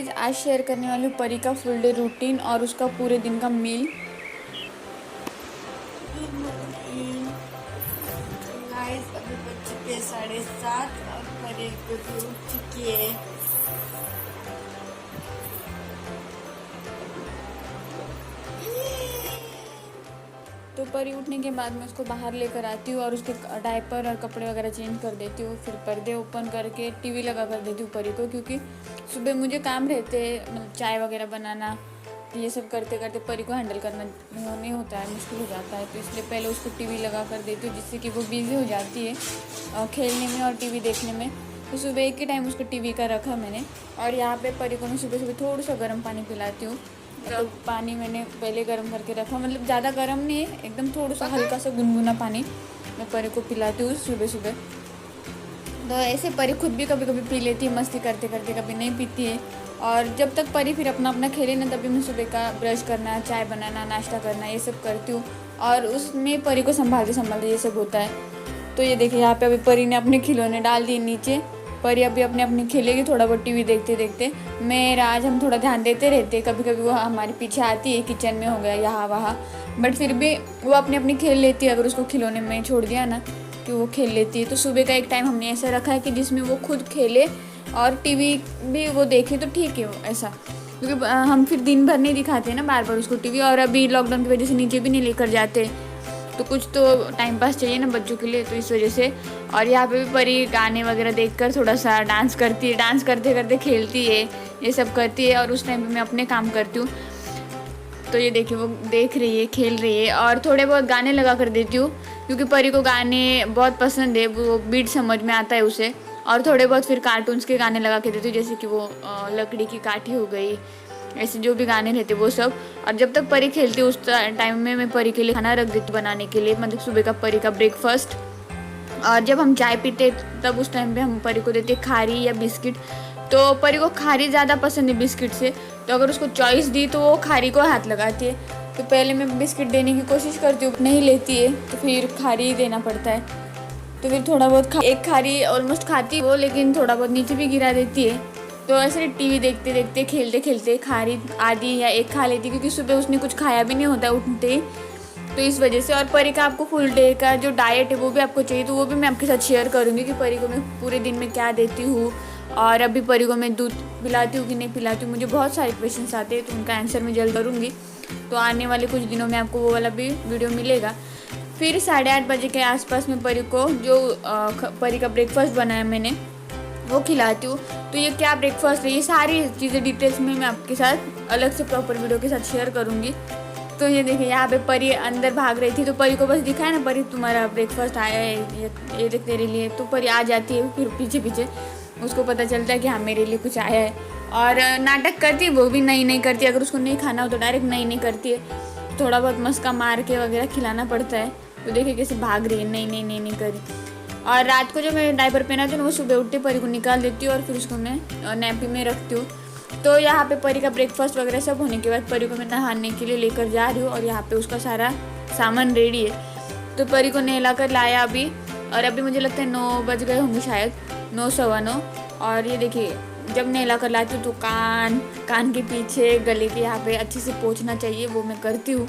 Guys आज share करने वाली हूँ परी का फुल डे रूटीन और उसका पूरे दिन का मील। गाइज अभी बज चुके हैं 7:30 और परी को भी उठ चुकी है। तो परी उठने के बाद मैं उसको बाहर लेकर आती हूँ और उसके डायपर और कपड़े वगैरह चेंज कर देती हूँ। फिर पर्दे ओपन करके टीवी लगा कर देती हूँ परी को, क्योंकि सुबह मुझे काम रहते मतलब चाय वगैरह बनाना, ये सब करते करते परी को हैंडल करना नहीं होता है, मुश्किल हो जाता है। तो इसलिए पहले उसको टीवी लगा कर देती हूँ, जिससे कि वो बिज़ी हो जाती है खेलने में और टीवी देखने में। तो सुबह एक ही टाइम उसको टीवी का रखा मैंने। और यहाँ पे परी को मैं सुबह सुबह थोड़ा सा गर्म पानी पिलाती हूँ। तो पानी मैंने पहले गर्म करके रखा, मतलब ज़्यादा गर्म नहीं है, एकदम थोड़ा सा हल्का सा गुनगुना पानी मैं परी को पिलाती हूँ सुबह सुबह। तो ऐसे परी खुद भी कभी कभी पी लेती है मस्ती करते करते, कभी नहीं पीती है। और जब तक परी फिर अपना अपना खेले ना, तभी मैं सुबह का ब्रश करना, चाय बनाना, नाश्ता करना, ये सब करती हूँ। और उसमें परी को संभालते संभालते ये सब होता है। तो ये देखिए यहाँ पे अभी परी ने अपने खिलौने डाल दिए नीचे। परी अभी अपने अपने खेलेगी थोड़ा बहुत टीवी देखते देखते। मेरा आज हम थोड़ा ध्यान देते रहते, कभी कभी वो हमारे पीछे आती है, किचन में हो गया यहाँ वहाँ, बट फिर भी वो अपने अपनी खेल लेती है। अगर उसको खिलौने में छोड़ दिया ना कि वो खेल लेती है। तो सुबह का एक टाइम हमने ऐसा रखा है कि जिसमें वो खुद खेले और टीवी भी वो देखे, तो ठीक है वो ऐसा, क्योंकि हम फिर दिन भर नहीं दिखाते हैं ना बार बार उसको टीवी। और अभी लॉकडाउन की वजह से नीचे भी नहीं लेकर जाते, तो कुछ तो टाइम पास चाहिए ना बच्चों के लिए, तो इस वजह से। और यहाँ पे भी परी गाने वगैरह देखकर थोड़ा सा डांस करती है, डांस करते करते खेलती है, ये सब करती है। और उस टाइम पे मैं अपने काम करती हूँ। तो ये देखिए वो देख रही है, खेल रही है। और थोड़े बहुत गाने लगा कर देती हूँ, क्योंकि परी को गाने बहुत पसंद है, वो बीट समझ में आता है उसे। और थोड़े बहुत फिर कार्टून्स के गाने लगा के देती हूँ, जैसे कि वो लकड़ी की काठी हो गई, ऐसे जो भी गाने रहते वो सब। और जब तक परी खेलती है उस टाइम में मैं परी के लिए खाना रख देती बनाने के लिए, मतलब सुबह का परी का ब्रेकफास्ट। और जब हम चाय पीते तब उस टाइम पे हम परी को देते खारी या बिस्किट। तो परी को खारी ज़्यादा पसंद है बिस्किट से, तो अगर उसको चॉइस दी तो वो खारी को हाथ लगाती है। तो पहले मैं बिस्किट देने की कोशिश करती हूँ, नहीं लेती है तो फिर खारी ही देना पड़ता है। तो फिर थोड़ा बहुत एक खारी ऑलमोस्ट खाती है वो, लेकिन थोड़ा बहुत नीचे भी गिरा देती है। तो ऐसे टीवी देखते देखते खेलते खेलते खारी आधी या एक खा लेती, क्योंकि सुबह उसने कुछ खाया भी नहीं होता उठते ही, तो इस वजह से। और परी का आपको फुल डे का जो डाइट है वो भी आपको चाहिए, तो वो भी मैं आपके साथ शेयर करूँगी कि परी को मैं पूरे दिन में क्या देती हूँ। और अभी परी को मैं दूध पिलाती हूँ कि नहीं पिलाती हूँ, मुझे बहुत सारे क्वेश्चंस आते हैं, तो उनका आंसर मैं जल्द करूँगी। तो आने वाले कुछ दिनों में आपको वो वाला भी वीडियो मिलेगा। फिर 8:30 बजे के आसपास में परी को जो परी का ब्रेकफास्ट बनाया मैंने वो खिलाती हूँ। तो ये क्या ब्रेकफास्ट है, ये सारी चीज़ें डिटेल्स में मैं आपके साथ अलग से प्रॉपर वीडियो के साथ शेयर करूँगी। तो ये देखिए यहाँ पे परी अंदर भाग रही थी, तो परी को बस दिखा है ना, परी तुम्हारा ब्रेकफास्ट आया है, ये देख तेरे लिए। तो परी आ जाती है, फिर पीछे पीछे उसको पता चलता है कि हाँ मेरे लिए कुछ आया है। और नाटक करती है वो भी, नहीं करती। अगर उसको नहीं खाना हो तो डायरेक्ट नहीं करती है, थोड़ा बहुत मस्का मार के वगैरह खिलाना पड़ता है। तो देखिए कैसे भाग रही है, नहीं करी। और रात को जब मैं डायपर पहनाती हूँ ना, वो सुबह उठते परी को निकाल देती हूँ और फिर उसको मैं नैपी में रखती हूँ। तो यहाँ पे परी का ब्रेकफास्ट वगैरह सब होने के बाद परी को मैं नहाने के लिए लेकर जा रही हूँ, और यहाँ पे उसका सारा सामान रेडी है। तो परी को नहला कर लाया अभी, और अभी मुझे लगता है 9 बज गए होंगे शायद, 9 सवा 9। और ये देखिए जब नहला कर लाती हूँ तो कान के पीछे, गले के यहाँ पे अच्छे से पोंछना चाहिए, वो मैं करती हूँ।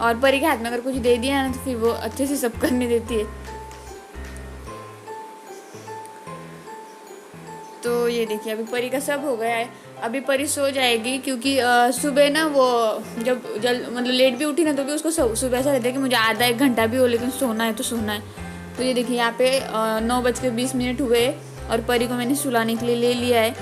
और परी के हाथ में अगर कुछ दे दिया ना तो फिर वो अच्छे से सब करने देती है। तो ये देखिए अभी परी का सब हो गया है। अभी परी सो जाएगी, क्योंकि सुबह ना वो जब मतलब लेट भी उठी ना, तो भी उसको सुबह ऐसा रहता है कि मुझे आधा 1 घंटा भी हो, लेकिन सोना है तो सोना है। तो ये देखिए यहाँ पे 9:20 हुए और परी को मैंने सुलाने के लिए ले लिया है।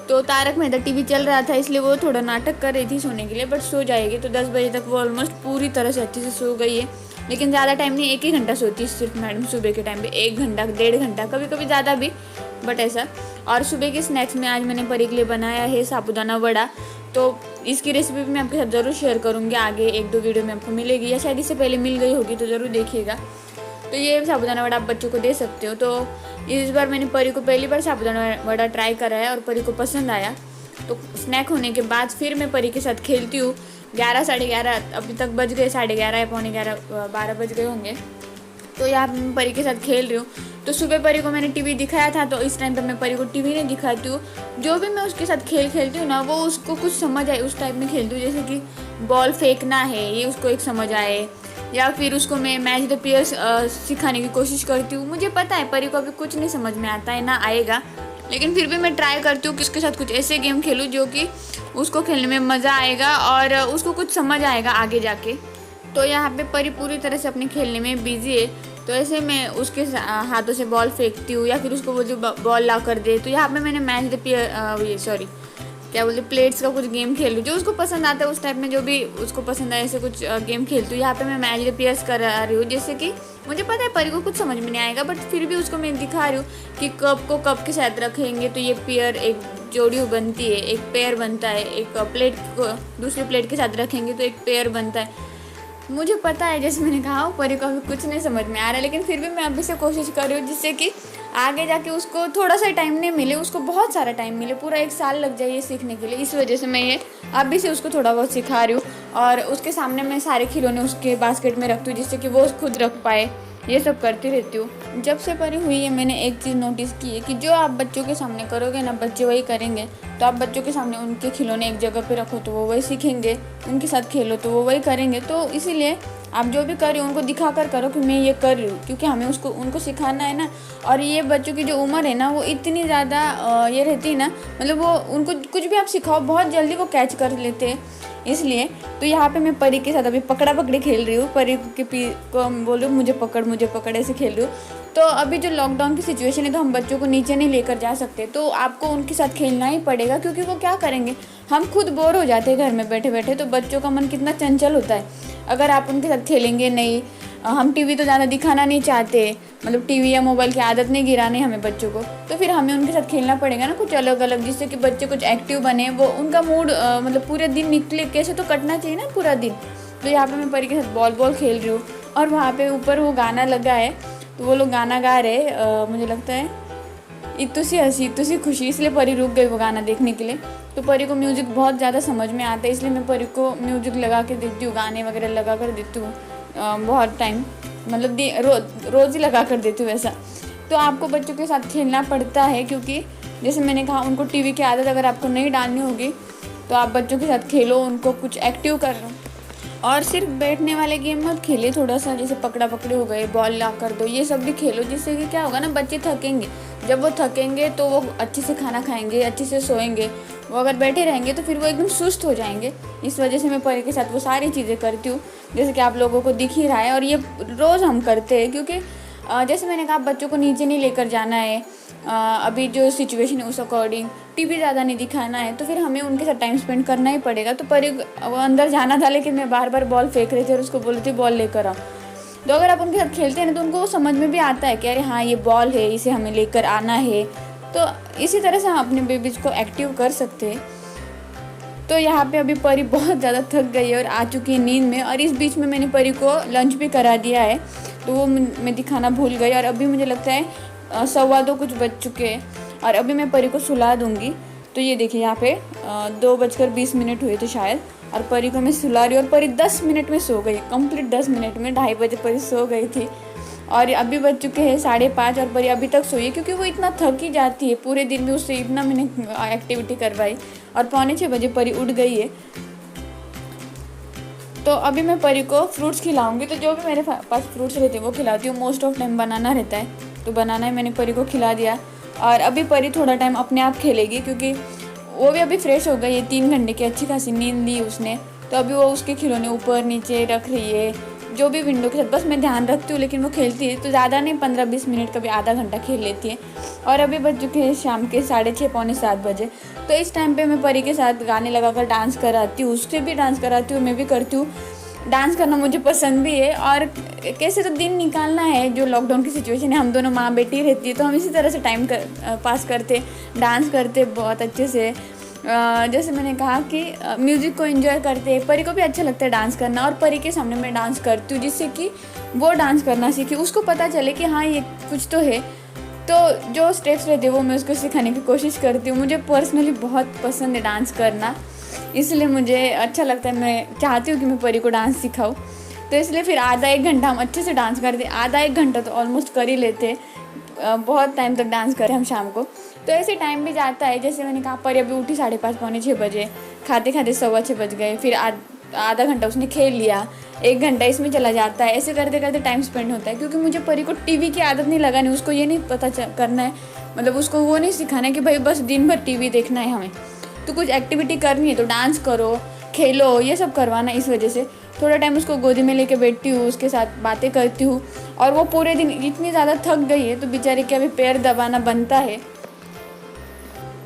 तो तारक मेहता टीवी चल रहा था, इसलिए वो थोड़ा नाटक कर रही थी सोने के लिए, बट सो जाएगी। तो 10 बजे तक वो ऑलमोस्ट पूरी तरह से अच्छे से सो गई है। लेकिन ज़्यादा टाइम नहीं, 1 ही घंटा सोती है सिर्फ मैडम सुबह के टाइम पे, 1 घंटा 1.5 घंटा, कभी कभी ज़्यादा भी, बट ऐसा। और सुबह के स्नैक्स में आज मैंने परी के लिए बनाया है साबूदाना वड़ा। तो इसकी रेसिपी भी मैं आपके साथ ज़रूर शेयर करूँगी, आगे 1-2 वीडियो में आपको मिलेगी, या शायद इससे पहले मिल गई होगी, तो ज़रूर देखिएगा। तो ये साबूदाना वड़ा आप बच्चों को दे सकते हो। तो इस बार मैंने परी को पहली बार साबूदाना वड़ा ट्राई करा है और परी को पसंद आया। तो स्नैक होने के बाद फिर मैं परी के साथ खेलती हूँ। 11 साढ़े 11 अभी तक बज गए, 11:30 या 11:45 12 बज गए होंगे। तो यहाँ मैं परी के साथ खेल रही हूँ। तो सुबह परी को मैंने टीवी दिखाया था, तो इस टाइम पे मैं परी को टीवी नहीं दिखाती हूँ। जो भी मैं उसके साथ खेल खेलती हूँ ना, वो उसको कुछ समझ आए उस टाइप में खेलती हूँ। जैसे कि बॉल फेंकना है, ये उसको एक समझ आए, या फिर उसको मैं मैच द प्लेयर्स सिखाने की कोशिश करती हूँ। मुझे पता है परी को अभी कुछ नहीं समझ में आता है, ना आएगा, लेकिन फिर भी मैं ट्राई करती हूँ कि उसके साथ कुछ ऐसे गेम खेलूँ जो कि उसको खेलने में मज़ा आएगा और उसको कुछ समझ आएगा आगे जाके। तो यहाँ पे परी पूरी तरह से अपने खेलने में बिजी है। तो ऐसे मैं उसके हाथों से बॉल फेंकती हूँ, या फिर उसको वो जो बॉल ला कर दे। तो यहाँ पे मैंने मैच द प्लेयर क्या बोलते प्लेट्स का कुछ गेम खेल लूँ, जो उसको पसंद आता है उस टाइप में, जो भी उसको पसंद आए ऐसे कुछ गेम खेलती हूँ। यहाँ पे मैं मैच द प्लेयर्स करा रही हूँ, जैसे कि मुझे पता है परी को कुछ समझ में नहीं आएगा, बट फिर भी उसको मैं दिखा रही हूँ कि कप को कप के साथ रखेंगे तो ये पेयर एक जोड़ी बनती है, एक पेयर बनता है। एक प्लेट को दूसरी प्लेट के साथ रखेंगे तो एक पेयर बनता है। मुझे पता है, जैसे मैंने कहा परी को अभी कुछ नहीं समझ में आ रहा है, लेकिन फिर भी मैं अभी से कोशिश कर रही हूँ जिससे कि आगे जाके उसको थोड़ा सा टाइम नहीं मिले, उसको बहुत सारा टाइम मिले, पूरा 1 साल लग जाए ये सीखने के लिए। इस वजह से मैं ये अभी से उसको थोड़ा बहुत सिखा रही हूँ। और उसके सामने मैं सारे खिलौने उसके बास्केट में रखती हूँ जिससे कि वो खुद रख पाए। ये सब करती रहती हूँ। जब से परी हुई है मैंने एक चीज़ नोटिस की है कि जो आप बच्चों के सामने करोगे ना, बच्चे वही करेंगे। तो आप बच्चों के सामने उनके खिलौने एक जगह पे रखो तो वो वही सीखेंगे, उनके साथ खेलो तो वो वही करेंगे। तो इसीलिए आप जो भी कर रहे हो उनको दिखा कर करो कि मैं ये कर रही हूँ, क्योंकि हमें उनको सिखाना है ना। और ये बच्चों की जो उम्र है ना, वो इतनी ज़्यादा ये रहती है ना, मतलब वो उनको कुछ भी आप सिखाओ बहुत जल्दी वो कैच कर लेते हैं। इसलिए तो यहाँ पे मैं परी के साथ अभी पकड़ा पकड़ी खेल रही हूँ। परी के को बोल रही हूँ मुझे पकड़ ऐसे खेल रही हूँ। तो अभी जो लॉकडाउन की सिचुएशन है, तो हम बच्चों को नीचे नहीं लेकर जा सकते, तो आपको उनके साथ खेलना ही पड़ेगा, क्योंकि वो क्या करेंगे, हम खुद बोर हो जाते हैं घर में बैठे बैठे। तो बच्चों का मन कितना चंचल होता है अगर आप उनके साथ खेलेंगे नहीं। हम टीवी तो ज़्यादा दिखाना नहीं चाहते, मतलब टीवी या मोबाइल की आदत नहीं गिरानी हमें बच्चों को, तो फिर हमें उनके साथ खेलना पड़ेगा ना कुछ अलग अलग, जिससे कि बच्चे कुछ एक्टिव बने, वो उनका मूड मतलब पूरे दिन निकले, कैसे तो कटना चाहिए ना पूरा दिन। तो यहाँ पे मैं परी के साथ बॉल खेल रही हूँ, और वहाँ पे ऊपर वो गाना लगा है, तो वो लोग गाना गा रहे, मुझे लगता है इतू सी हंसी इतू सी खुशी, इसलिए परी रुक गई वो गाना देखने के लिए। तो परी को म्यूज़िक बहुत ज़्यादा समझ में आता है, इसलिए मैं परी को म्यूज़िक लगा के देती हूँ, गाने वगैरह लगा कर देती हूँ बहुत टाइम, मतलब रोज़ ही लगा कर देती हूँ ऐसा। तो आपको बच्चों के साथ खेलना पड़ता है, क्योंकि जैसे मैंने कहा उनको टीवी की आदत अगर आपको नहीं डालनी होगी तो आप बच्चों के साथ खेलो, उनको कुछ एक्टिव करो। और सिर्फ बैठने वाले गेम मत खेलिए, थोड़ा सा जैसे पकड़ा पकड़ी हो गए, बॉल ला कर दो, ये सब भी खेलो, जिससे कि क्या होगा ना, बच्चे थकेंगे। जब वो थकेंगे तो वो अच्छे से खाना खाएंगे, अच्छे से सोएंगे। वो अगर बैठे रहेंगे तो फिर वो एकदम सुस्त हो जाएंगे। इस वजह से मैं परी के साथ वो सारी चीज़ें करती हूँ, जैसे कि आप लोगों को दिख ही रहा है, और ये रोज़ हम करते हैं, क्योंकि जैसे मैंने कहा बच्चों को नीचे नहीं लेकर जाना है, अभी जो सिचुएशन है उस अकॉर्डिंग टीवी ज़्यादा नहीं दिखाना है, तो फिर हमें उनके साथ टाइम स्पेंड करना ही पड़ेगा। तो परी वो अंदर जाना था, लेकिन मैं बार बार बॉल फेंक रही थी और उसको बोल रही थी बॉल लेकर आओ। तो अगर आप उनके साथ खेलते हैं ना, तो उनको वो समझ में भी आता है कि अरे हाँ ये बॉल है, इसे हमें लेकर आना है। तो इसी तरह से हम अपने बेबीज़ को एक्टिव कर सकते हैं। तो यहाँ पे अभी परी बहुत ज़्यादा थक गई है और आ चुकी है नींद में, और इस बीच में मैंने परी को लंच भी करा दिया है, तो वो मैं दिखाना भूल गई। और अभी मुझे लगता है 2:15 कुछ बज चुके हैं, और अभी मैं परी को सुला दूँगी। तो ये देखिए यहाँ पे 2:20 हुए थे शायद, और परी को मैं सुला रही हूँ, और परी 10 मिनट में सो गई, कंप्लीट 10 मिनट में। 2:30 बजे परी सो गई थी, और अभी बज चुके हैं 5:30, और परी अभी तक सोई है, क्योंकि वो इतना थक ही जाती है पूरे दिन में, उससे इतना मैंने एक्टिविटी करवाई। और 5:45 बजे परी उठ गई है। तो अभी मैं परी को फ्रूट्स खिलाऊंगी, तो जो भी मेरे पास फ्रूट्स रहते हैं वो खिलाती हूँ। मोस्ट ऑफ टाइम बनाना रहता है, तो बनाना है मैंने परी को खिला दिया। और अभी परी थोड़ा टाइम अपने आप खेलेगी, क्योंकि वो भी अभी फ्रेश हो गई है, 3 घंटे की अच्छी खासी नींद ली उसने। तो अभी वो उसके खिलौने ऊपर नीचे रख रही है, जो भी विंडो के साथ बस मैं ध्यान रखती हूँ, लेकिन वो खेलती है तो ज़्यादा नहीं, 15-20 मिनट, कभी आधा घंटा खेल लेती है। और अभी बज चुके हैं शाम के 6:30 पौने 7 बजे। तो इस टाइम पे मैं परी के साथ गाने लगाकर डांस कराती हूँ, उससे भी डांस कराती हूँ, मैं भी करती हूँ। डांस करना मुझे पसंद भी है, और कैसे तो दिन निकालना है, जो लॉकडाउन की सिचुएशन है, हम दोनों माँ बेटी रहती है, तो हम इसी तरह से टाइम पास करते, डांस करते बहुत अच्छे से। जैसे मैंने कहा कि म्यूज़िक को एंजॉय करते हैं, परी को भी अच्छा लगता है डांस करना, और परी के सामने मैं डांस करती हूँ, जिससे कि वो डांस करना सीखे, उसको पता चले कि हाँ ये कुछ तो है। तो जो स्टेप्स रहते हैं वो मैं उसको सिखाने की कोशिश करती हूँ। मुझे पर्सनली बहुत पसंद है डांस करना, इसलिए मुझे अच्छा लगता है, मैं चाहती हूँ कि मैं परी को डांस सिखाऊँ। तो इसलिए फिर आधा 1 घंटा हम अच्छे से डांस करते, आधा 1 घंटा तो ऑलमोस्ट कर ही लेते। बहुत टाइम तक डांस करें हम शाम को। तो ऐसे टाइम भी जाता है, जैसे मैंने कहा परी अभी उठी 5:30 पौने 6 बजे, खाते खाते 6:15 बज गए, फिर आधा घंटा उसने खेल लिया, 1 घंटा इसमें चला जाता है। ऐसे करते करते टाइम स्पेंड होता है, क्योंकि मुझे परी को टीवी की आदत नहीं लगानी, उसको ये नहीं पता करना है, मतलब उसको वो नहीं सिखाना है कि भाई बस दिन भर टीवी देखना है हमें, तो कुछ एक्टिविटी करनी है तो डांस करो, खेलो, ये सब करवाना। इस वजह से थोड़ा टाइम उसको गोदी में लेके बैठती हूँ, उसके साथ बातें करती हूँ। और वो पूरे दिन इतनी ज़्यादा थक गई है तो बेचारे के अभी पैर दबाना बनता है,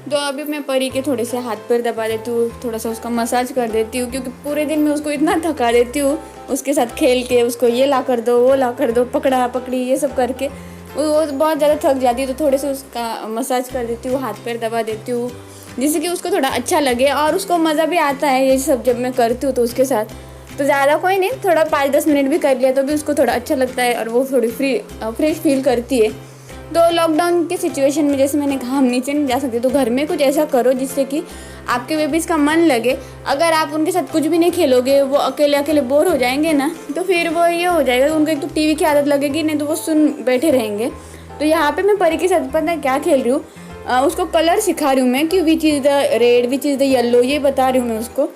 तो अभी मैं परी के थोड़े से हाथ पैर दबा देती हूँ, थोड़ा सा उसका मसाज कर देती हूँ, क्योंकि पूरे दिन में उसको इतना थका देती हूँ उसके साथ खेल के, उसको ये ला कर दो, वो ला कर दो, पकड़ा पकड़ी ये सब करके वो बहुत ज़्यादा थक जाती है। तो थोड़े से उसका मसाज कर देती हूँ, हाथ पैर दबा देती हूँ, जिससे कि उसको थोड़ा अच्छा लगे और उसको मज़ा भी आता है ये सब जब मैं करती हूँ तो उसके साथ। तो ज़्यादा कोई नहीं, थोड़ा 5-10 मिनट भी कर लिया तो भी उसको थोड़ा अच्छा लगता है और वो थोड़ी फ्रेश फील करती है। तो लॉकडाउन के सिचुएशन में जैसे मैंने कहा हम नीचे नहीं जा सकते, तो घर में कुछ ऐसा करो जिससे कि आपके बेबीज़ का मन लगे। अगर आप उनके साथ कुछ भी नहीं खेलोगे, वो अकेले अकेले बोर हो जाएंगे ना, तो फिर वो ये हो जाएगा, उनको एक तो टीवी की आदत लगेगी, नहीं तो वो सुन बैठे रहेंगे। तो यहाँ पे मैं परी के साथ पता है क्या खेल रही हूँ, उसको कलर सिखा रही हूँ मैं कि which is the red, which is the yellow, ये बता रही हूँ मैं उसको।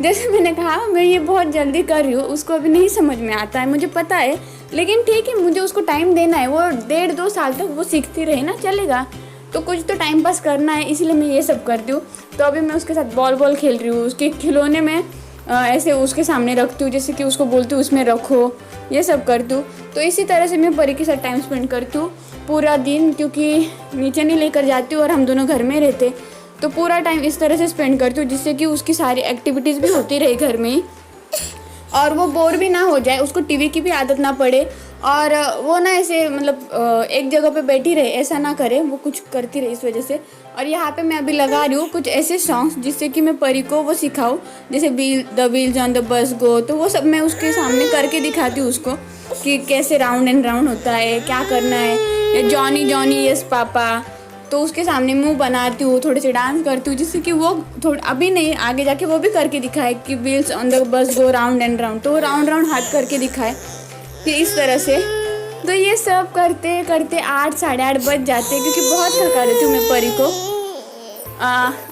जैसे मैंने कहा मैं ये बहुत जल्दी कर रही हूँ, उसको अभी नहीं समझ में आता है, मुझे पता है, लेकिन ठीक है, मुझे उसको टाइम देना है, वो 1.5-2 साल तक वो सीखती रहे ना, चलेगा, तो कुछ तो टाइम पास करना है, इसीलिए मैं ये सब करती हूँ। तो अभी मैं उसके साथ बॉल खेल रही हूँ, उसके खिलौने में ऐसे उसके सामने रखती हूँ, जैसे कि उसको बोलती हूँ उसमें रखो, ये सब करती हूँ। तो इसी तरह से मैं परी के साथ टाइम स्पेंड करती हूँ पूरा दिन, क्योंकि नीचे नहीं लेकर जाती हूँ और हम दोनों घर में रहते, तो पूरा टाइम इस तरह से स्पेंड करती हूँ जिससे कि उसकी सारी एक्टिविटीज़ भी होती रहे घर में ही, और वो बोर भी ना हो जाए, उसको टीवी की भी आदत ना पड़े, और वो ना ऐसे मतलब एक जगह पे बैठी रहे, ऐसा ना करे, वो कुछ करती रहे इस वजह से। और यहाँ पे मैं अभी लगा रही हूँ कुछ ऐसे सॉन्ग्स जिससे कि मैं परी को वो सिखाऊँ, जैसे the wheels on the bus गो, तो वो सब मैं उसके सामने करके दिखाती हूँ उसको कि कैसे राउंड एंड राउंड होता है, क्या करना है, या जॉनी जॉनी यस पापा, तो उसके सामने मुंह बनाती हूँ, थोड़े से डांस करती हूँ, जिससे कि वो थोड़ा अभी नहीं आगे जाके वो भी करके दिखाए कि wheels on the bus go round and round, तो वो राउंड राउंड हाथ करके दिखाए कि इस तरह से। तो ये सब करते करते 8 साढ़े 8 बज जाते हैं, क्योंकि बहुत थका देती हूँ मैं परी को।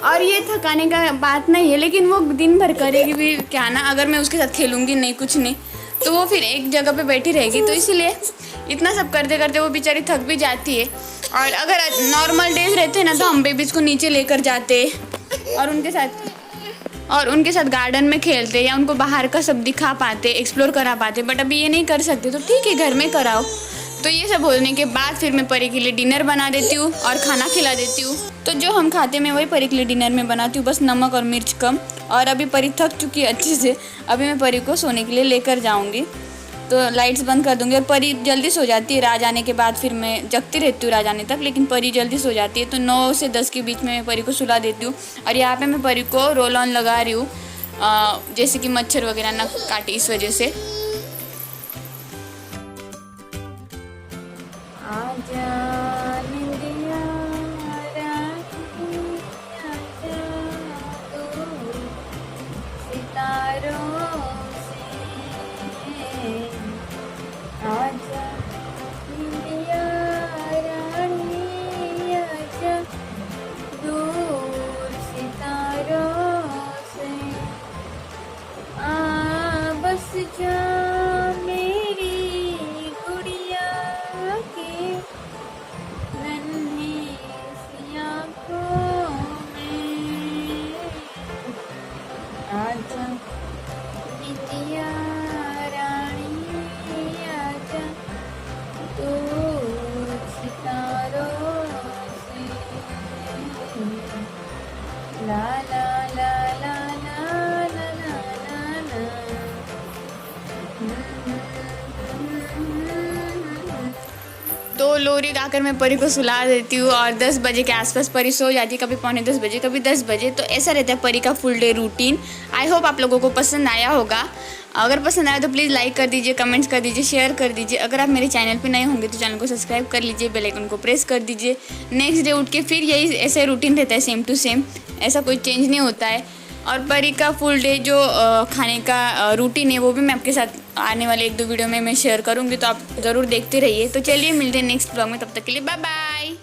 और ये थकाने का बात नहीं है, लेकिन वो दिन भर करेगी भी क्या ना, अगर मैं उसके साथ खेलूँगी नहीं कुछ नहीं तो वो फिर एक जगह पे बैठी रहेगी, तो इसीलिए इतना सब करते करते वो बेचारी थक भी जाती है। और अगर नॉर्मल डेज रहते ना तो हम बेबीज़ को नीचे लेकर जाते और उनके साथ गार्डन में खेलते, या उनको बाहर का सब दिखा पाते, एक्सप्लोर करा पाते, बट अभी ये नहीं कर सकते, तो ठीक है घर में कराओ। तो ये सब होने के बाद फिर मैं परी के लिए डिनर बना देती हूँ और खाना खिला देती हूँ। तो जो हम खाते मैं वही परी के लिए डिनर में बनाती हूँ, बस नमक और मिर्च कम। और अभी परी थक चुकी है अच्छे से, अभी मैं परी को सोने के लिए लेकर जाऊँगी, तो लाइट्स बंद कर दूँगी। और परी जल्दी सो जाती है, राज आने के बाद फिर मैं जगती रहती हूँ राज आने तक, लेकिन परी जल्दी सो जाती है, तो 9 से 10 के बीच में मैं परी को सुला देती हूँ। और यहाँ पे मैं परी को रोल ऑन लगा रही हूँ, जैसे कि मच्छर वगैरह ना काटे, इस वजह से। तो लोरी गाकर मैं परी को सुला देती हूँ और 10 बजे के आसपास परी सो जाती है, कभी पौने 10 बजे, कभी 10 बजे। तो ऐसा रहता है परी का full day routine. I hope आप लोगों को पसंद आया होगा। अगर पसंद आया तो प्लीज़ लाइक कर दीजिए, कमेंट्स कर दीजिए, शेयर कर दीजिए। अगर आप मेरे चैनल पे नए होंगे तो चैनल को सब्सक्राइब कर लीजिए, बेल आइकन को प्रेस कर दीजिए। नेक्स्ट डे उठ के फिर यही ऐसे रूटीन रहता है, सेम टू सेम, ऐसा कोई चेंज नहीं होता है। और परी का फुल डे जो खाने का रूटीन है वो भी मैं आपके साथ आने वाले 1-2 वीडियो में मैं शेयर करूँगी, तो आप ज़रूर देखते रहिए। तो चलिए मिलते हैं नेक्स्ट ब्लॉग में, तब तक के लिए बाय बाय।